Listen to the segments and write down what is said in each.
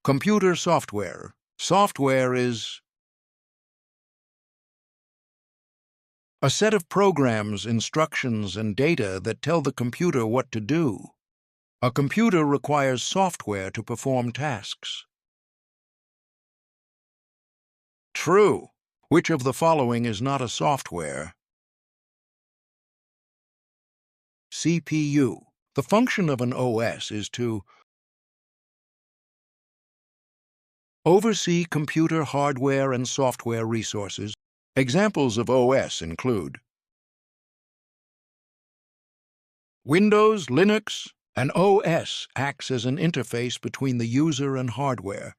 Computer software. Software is a set of programs, instructions, and data that tell the computer what to do. A computer requires software to perform tasks. True. Which of the following is not a software? CPU. The function of an OS is to oversee computer hardware and software resources. Examples of OS include Windows, Linux. An OS acts as an interface between the user and hardware.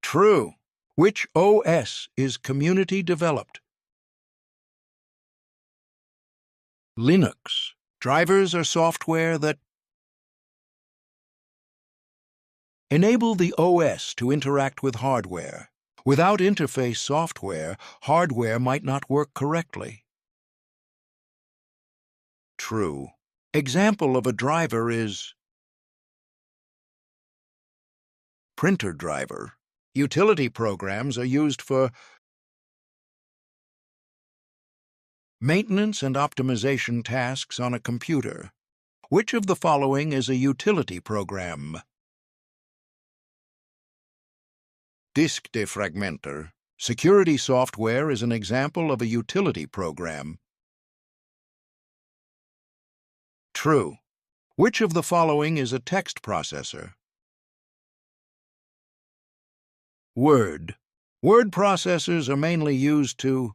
True. Which OS is community developed? Linux. Drivers are software that enable the OS to interact with hardware. Without interface software, hardware might not work correctly. True. Example of a driver is printer driver. Utility programs are used for maintenance and optimization tasks on a computer. Which of the following is a utility program? Disk defragmenter. Security software is an example of a utility program. True. Which of the following is a text processor? Word. Word processors are mainly used to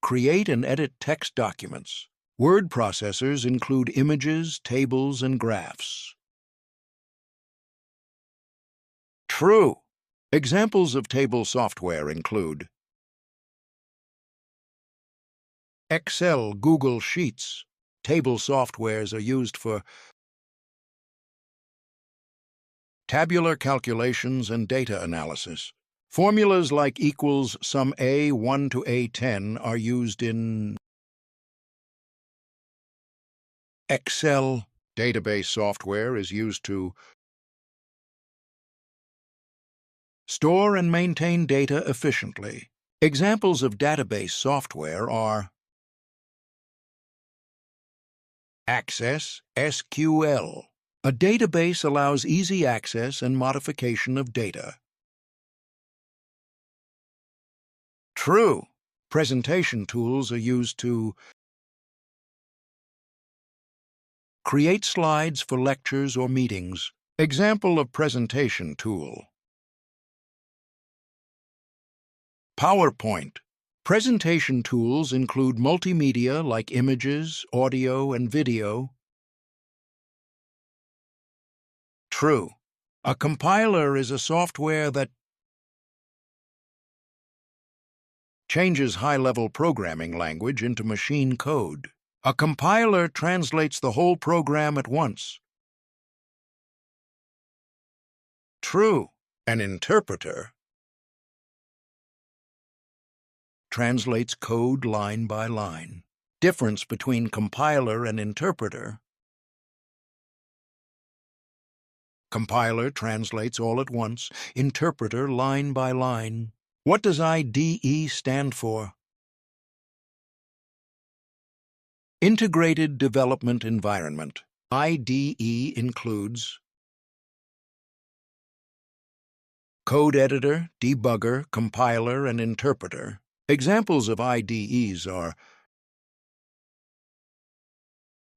create and edit text documents. Word processors include images, tables, and graphs. True. Examples of table software include Excel, Google Sheets. Table softwares are used for tabular calculations and data analysis. Formulas like equals sum A1 to A10 are used in Excel. Database software is used to store and maintain data efficiently. Examples of database software are Access, SQL. A database allows easy access and modification of data. True. Presentation tools are used to create slides for lectures or meetings. Example of presentation tool. PowerPoint. Presentation tools include multimedia like images, audio, and video. True. A compiler is a software that changes high-level programming language into machine code. A compiler translates the whole program at once. True. An interpreter translates code line by line. Difference between compiler and interpreter. Compiler translates all at once, interpreter line by line. What does IDE stand for? Integrated Development Environment. IDE includes code editor, debugger, compiler, and interpreter. Examples of IDEs are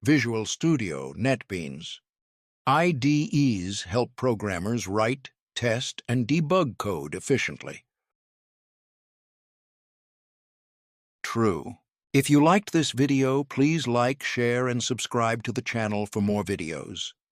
Visual Studio, NetBeans. IDEs help programmers write, test, and debug code efficiently. True. If you liked this video, please like, share, and subscribe to the channel for more videos.